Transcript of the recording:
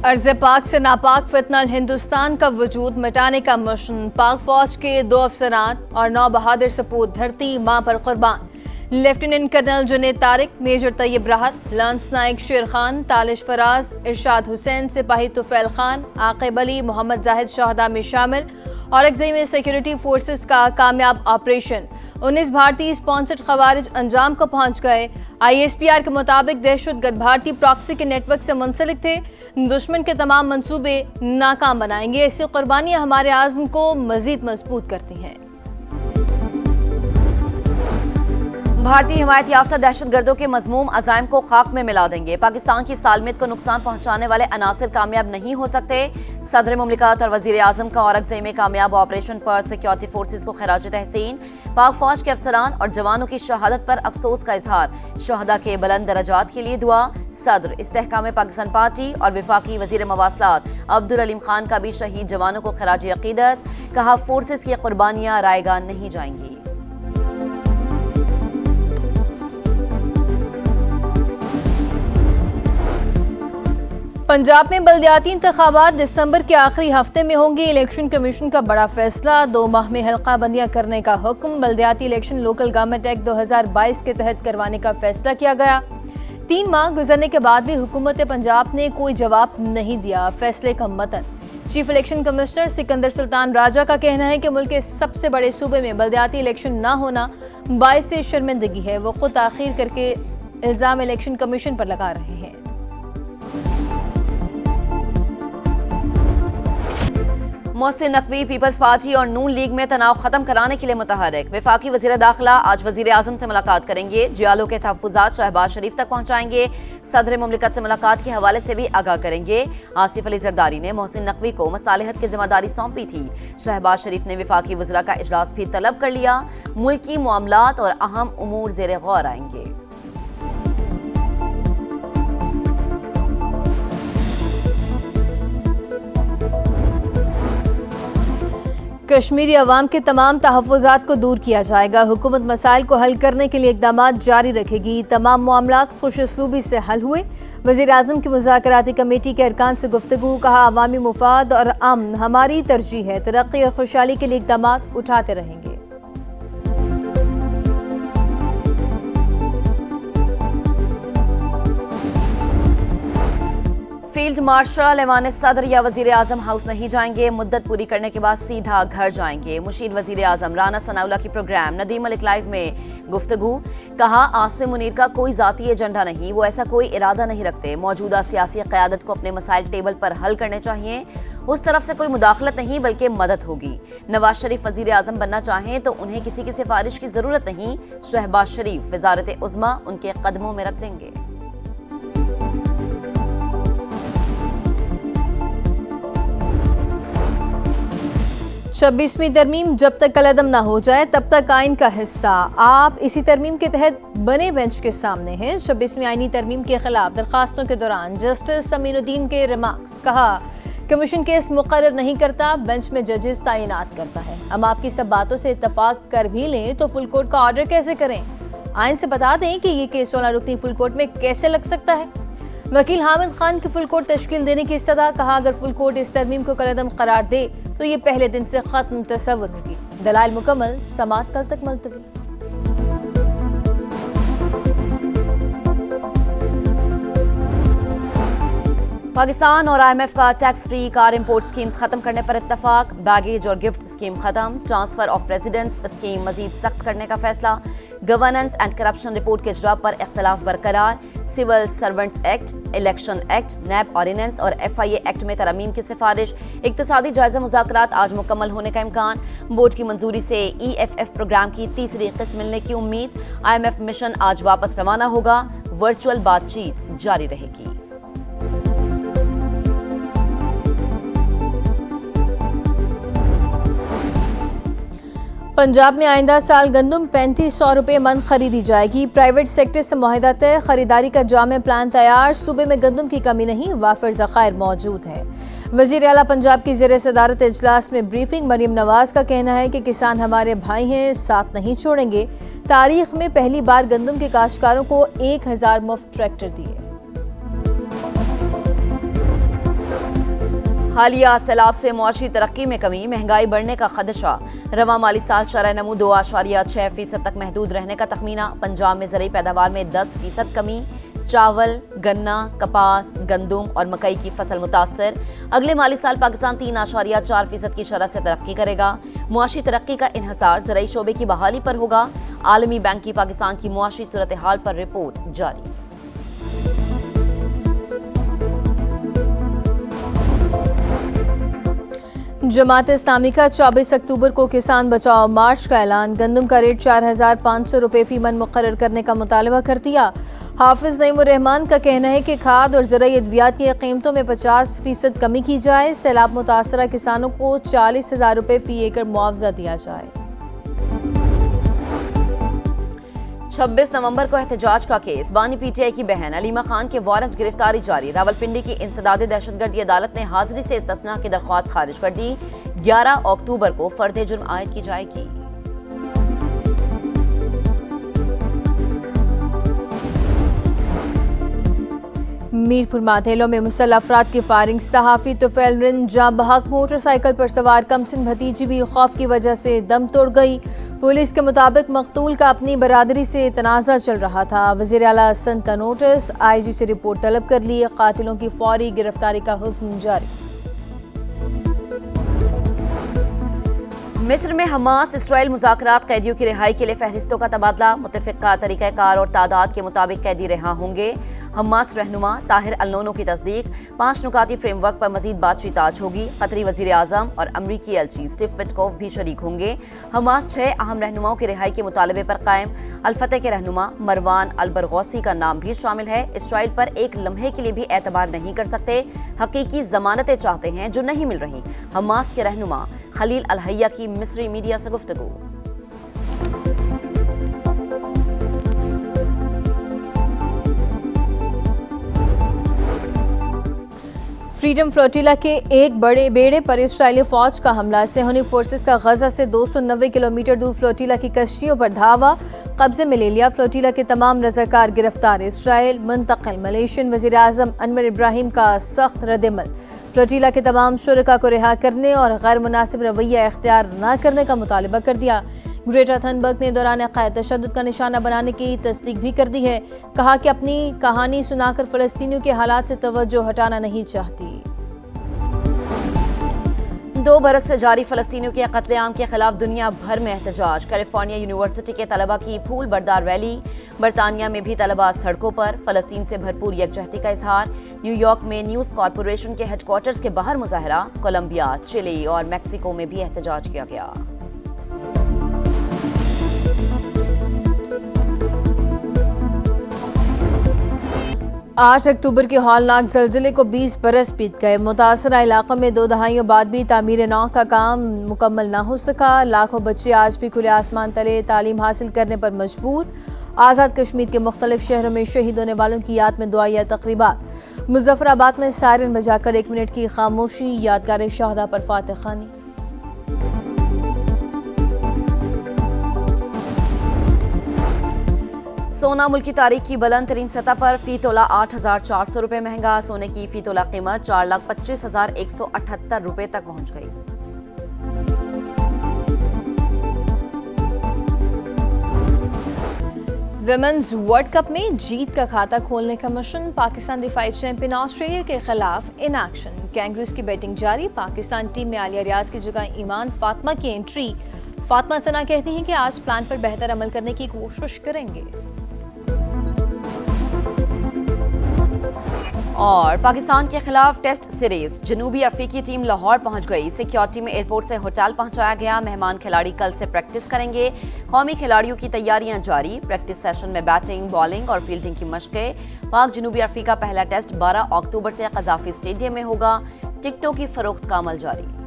अर्ज़ पाक से नापाक फितनल हिंदुस्तान का वजूद मिटाने का मिशन। पाक फौज के 2 अफसरान और 9 बहादुर सपूत धरती मां पर कुर्बान। Lieutenant colonel Junaid Tariq, major Tayyab Rahat, lance Naik शेर खान, तालिश फराज, इरशाद हुसैन, सिपाही तुफैल खान, आकिब अली, मोहम्मद जाहिद शहदा में शामिल। औरंगजेब में सिक्योरिटी फोर्सेस का कामयाब ऑपरेशन। 19 भारतीय स्पॉन्सर्ड खवारिज अंजाम को पहुंच गए। ISPR के मुताबिक दहशतगर्द भारतीय प्रॉक्सी के नेटवर्क से मुंसलिक थे। दुश्मन के तमाम मंसूबे नाकाम बनाएंगे। ऐसी कुर्बानियां हमारे आज़म को मजीद मजबूत करती हैं। भारतीय हिमायत याफ्ता दहशतगर्दों के मजमूम अज़ाइम को खाक में मिला देंगे। पाकिस्तान की सालमियत को नुकसान पहुंचाने वाले अनासिर कामयाब नहीं हो सकते। सदर मुमलिकत और वजीर आजम का औरंगजेब में कामयाब ऑपरेशन पर सिक्योरिटी फोर्सेस को खराज तहसीन। पाक फौज के अफसरान और जवानों की शहादत पर अफसोस का इजहार। शहदा के बुलंद दर्जात के लिए दुआ। सदर इस्तेहकाम पाकिस्तान पार्टी और वफाकी वजीर मवासलात अब्दुल अलीम खान का भी शहीद जवानों को खराज अकीदत। कहा, फोर्सेस की कुर्बानियां रायगा नहीं जाएंगी। पंजाब में बल्दियाती इंतखाबात दिसंबर के आखिरी हफ्ते में होंगे। इलेक्शन कमीशन का बड़ा फैसला, 2 माह में हल्का बंदियां करने का हुक्म। बल्दियाती इलेक्शन लोकल गवर्नमेंट एक्ट 2022 के तहत करवाने का फैसला किया गया। 3 माह गुजरने के बाद भी हुकूमत पंजाब ने कोई जवाब नहीं दिया। फैसले का मतन chief election commissioner Sikandar Sultan Raja का कहना है कि मुल्क के सबसे बड़े सूबे में बल्दियाती इलेक्शन न होना बाइस शर्मिंदगी है। वो खुद ताखीर करके इल्जाम इलेक्शन कमीशन पर लगा रहे हैं। मोहसिन नकवी पीपल्स पार्टी और नून लीग में तनाव खत्म कराने के लिए मुतहरिक। वफाकी वजीर दाखिला आज वजीर आजम से मुलाकात करेंगे। जियालो के तहफ़्फ़ुज़ात शहबाज शरीफ तक पहुंचाएंगे। सदर मुमलिकत से मुलाकात के हवाले से भी आगाह करेंगे। आसिफ अली जरदारी ने मोहसिन नकवी को मसालिहत की जिम्मेदारी सौंपी थी। शहबाज शरीफ ने वफाकी वज़रा का इजलास भी तलब कर लिया। मुल्की मामलात और अहम उमूर ज़ेरे गौर आएंगे। कश्मीरी अवाम के तमाम तहफ़्फ़ुज़ात को दूर किया जाएगा। हुकूमत मसाइल को हल करने के लिए इक़दामात जारी रखेगी। तमाम मामलात खुश उसलूबी से हल हुए। वज़ीर आज़म की मुज़ाकराती कमेटी के अरकान से गुफ्तगू। कहा, अवामी मुफाद और अमन हमारी तरजीह है। तरक्की और खुशहाली के लिए इक़दामात उठाते रहेंगे। फील्ड मार्शल ऐवान सदर या वजीर आजम हाउस नहीं जाएंगे। मुद्दत पूरी करने के बाद सीधा घर जाएंगे। मुशीर वजीर आजम राना सनाउल्ला की प्रोग्राम नदीम मलिक लाइव में गुफ्तगू। कहा, आसिम मुनीर का कोई जाती एजेंडा नहीं, वो ऐसा कोई इरादा नहीं रखते। मौजूदा सियासी क़यादत को अपने मसाइल टेबल पर हल करने चाहिए। उस तरफ से कोई मुदाखलत नहीं बल्कि मदद होगी। नवाज शरीफ वजीर आजम बनना चाहें तो उन्हें किसी की सिफारिश की जरूरत नहीं। शहबाज शरीफ वजारत उज़्मा उनके कदमों में रख देंगे। 26वीं तरमीम जब तक कलअदम ना हो जाए तब तक आइन का हिस्सा। आप इसी तरमीम के तहत बने बेंच के सामने हैं। 26वीं आइनी तरमीम के खिलाफ दरखास्तों के दौरान जस्टिस समीनुद्दीन के रिमार्क्स। कहा, कमीशन केस मुकर्रर नहीं करता, बेंच में जजेस तैनात करता है। हम आपकी सब बातों से इत्तफाक कर भी लें तो फुल कोर्ट का ऑर्डर कैसे करें? आइन से बता दें कि ये केस 16 रुकनी फुल कोर्ट में कैसे लग सकता है। वकील हामिद खान की फुल कोर्ट तश्कील देने की इस्तदा। कहा, अगर फुल कोर्ट इस तरमीम को कलअदम करार दे तो ये पहले दिन से खत्म तस्वुर होगी। दलाइल मुकम्मल, समाअत कल तक मुलतवी। पाकिस्तान और IMF का tax free car import schemes खत्म करने पर इत्तफाक। बैगेज और गिफ्ट स्कीम खत्म। ट्रांसफर ऑफ रेजिडेंस स्कीम मजीद सख्त करने का फैसला। गवर्नेंस एंड करप्शन रिपोर्ट के इजरा पर इख्तलाफ बरकरार। Civil servants act, election act, NAB ordinance और FIA एक्ट में तरमीम की सिफारिश। इक्तिसादी जायजा मुज़ाकरात आज मुकम्मल होने का इम्कान। बोर्ड की मंजूरी से EFF प्रोग्राम की तीसरी किस्त मिलने की उम्मीद। IMF मिशन आज वापस रवाना होगा। वर्चुअल बातचीत जारी रहेगी। पंजाब में आइंदा साल गंदम 3500 रुपये मन खरीदी जाएगी। प्राइवेट सेक्टर से मुआहिदा तय, खरीदारी का जामे प्लान तैयार। सूबे में गंदम की कमी नहीं, वाफिर ज़खायर मौजूद है। वज़ीर आला पंजाब की ज़ेर सदारत इजलास में ब्रीफिंग। मरीम नवाज का कहना है कि किसान हमारे भाई हैं, साथ नहीं छोड़ेंगे। तारीख में पहली बार गंदम के काश्तकारों को 1000 मुफ्त ट्रैक्टर दिए। हालिया सैलाब से मुआशी तरक्की में कमी, महंगाई बढ़ने का खदशा। रवा माली साल शरह नमू 2.6% तक महदूद रहने का तखमीना। पंजाब में ज़रूरी पैदावार में 10% कमी। चावल, गन्ना, कपास, गंदुम और मकई की फसल मुतासर। अगले माली साल पाकिस्तान 3.4% की शरह से तरक्की करेगा। मुआशी तरक्की का इन्हसार ज़रूरी शोबे की बहाली पर होगा। आलमी बैंक की पाकिस्तान की मुआशी सूरत हाल पर रिपोर्ट जारी। जमात इस्लामी का 24 अक्टूबर को किसान बचाओ मार्च का ऐलान। गंदम का रेट 4,500 रुपये फी मन मुकर्रर करने का मुतालबा कर दिया। हाफिज नईमुर रहमान का कहना है कि खाद और ज़रूरी अद्वियात की कीमतों में 50% कमी की जाए। सैलाब मुतासरा किसानों को 40,000 रुपये फी एकड़ मुआवजा दिया जाए। 26 नवंबर को एहतजाज का केस। बानी पीटीआई की बहन अलीमा खान के वारंट गिरफ्तारी जारी। रावलपिंडी की इंसदादी दहशतगर्दी अदालत ने हाजिरी से इस्तिस्ना की दरख्वास्त खारिज कर दी। 11 अक्टूबर को फर्द जुर्म आयद की जाएगी। मीरपुर माथेलो में मुसल्लह अफराद की फायरिंग। सहाफी तुफैल रिंद जां बहक मोटरसाइकिल पर सवार कमसिन भतीजी भी खौफ की वजह से दम तोड़ गई। पुलिस के मुताबिक मकतूल का अपनी बरादरी से तनाज़ा चल रहा था। वज़ीर आला हसन का नोटिस, आईजी से रिपोर्ट तलब कर ली। कातिलों की फौरी गिरफ्तारी का हुक्म जारी। मिस्र में हमास इसराइल मुज़ाकरात कैदियों की रिहाई के लिए फहरिस्तों का तबादला। मुत्तफ़िक़ा तरीक़ाकार और तादाद के मुताबिक कैदी रिहा होंगे। हमास रहनुमा ताहिर अल-नोनो की तस्दीक। 5 नुकाती फ्रेमवर्क पर मजीद बातचीत आज होगी। कतरी वज़ीर आज़म और अमरीकी एलची स्टीव विटकोफ भी शरीक होंगे। हमास 6 अहम रहनुमाओं की रिहाई के मुतालबे पर कायम। अल-फतह के रहनुमा मरवान अल-बरगौसी का नाम भी शामिल है। इसराइल पर एक लम्हे के लिए भी एतबार नहीं कर सकते। हकीकी जमानतें चाहते हैं जो नहीं मिल रही। हमास के रहनुमा खलील अल-हैया की मिस्री मीडिया से गुफ्तगू। फ्रीडम फ्लोटिला के एक बड़े बेड़े पर इसराइली फौज का हमला। सेहूनी फोर्सेस का गजा से 290 किलोमीटर दूर फ्लोटिला की कश्तियों पर धावा, कब्जे में ले लिया। फ्लोटिला के तमाम रज़ाकार गिरफ्तार। इसराइल मुंतकिल। मलेशियन वज़ीर आज़म अनवर इब्राहिम का सख्त रद्दअमल। फ्लोटिला के तमाम शुरका को रिहा करने और गैर मुनासिब रवैया इख्तियार न करने का मुतालबा कर दिया। ग्रेटा थनबर्ग ने दौरान क़यादत तशद्दुद का निशाना बनाने की तस्दीक भी कर दी है। कहा कि अपनी कहानी सुनाकर फ़लस्तीनियों के हालात से तवज्जो हटाना नहीं चाहती। 2 बरस से जारी फ़लस्तीनियों के कत्लेआम के खिलाफ दुनिया भर में एहतजाज। कैलिफोर्निया यूनिवर्सिटी के तलबा की फूल बरदार रैली। बरतानिया में भी तलबा सड़कों पर। फ़लस्तीन से भरपूर यकजहती का इजहार। न्यूयॉर्क में न्यूज़ कॉरपोरेशन के हेडक्वार्टर्स के बाहर मुजाहरा। कोलंबिया, चिली और मैक्सिको में भी एहतजाज किया गया। 8 अक्टूबर के हौलनाक ज़लज़ले को 20 बरस बीत गए। मुतासरा इलाकों में 2 दहाइयों बाद भी तामीर नौ का काम मुकम्मल न हो सका। लाखों बच्चे आज भी खुले आसमान तले तालीम हासिल करने पर मजबूर। आज़ाद कश्मीर के मुख्तलिफ शहरों में शहीद होने वालों की याद में दुआया तकरीबात। मुजफ्फराबाद में सायरन बजाकर 1 मिनट की खामोशी। यादगार शहदा पर फातह खानी। सोना मुल्की तारीख की बुलंद तरीन सतह पर। फी तोला 8,400 रुपये महंगा। सोने की फी तोला कीमत 4,25,178 रुपये तक पहुंच गई। विमेंस वर्ल्ड कप में जीत का खाता खोलने का मिशन। पाकिस्तान दिफाई चैंपियन ऑस्ट्रेलिया के खिलाफ इन एक्शन। कैंगरूज की बैटिंग जारी। पाकिस्तान टीम में आलिया रियाज की जगह ईमान फातिमा की एंट्री। फातिमा सना कहती हैं कि आज प्लान पर बेहतर अमल करने की कोशिश करेंगे। और पाकिस्तान के खिलाफ टेस्ट सीरीज। जनूबी अफ्रीकी टीम लाहौर पहुंच गई। सिक्योरिटी में एयरपोर्ट से होटल पहुंचाया गया। मेहमान खिलाड़ी कल से प्रैक्टिस करेंगे। कौमी खिलाड़ियों की तैयारियां जारी। प्रैक्टिस सेशन में बैटिंग, बॉलिंग और फील्डिंग की मशकें। पाक जनूबी अफ्रीका पहला टेस्ट 12 अक्टूबर से कज़ाफी स्टेडियम में होगा। टिकटों की फरोख्त का अमल जारी।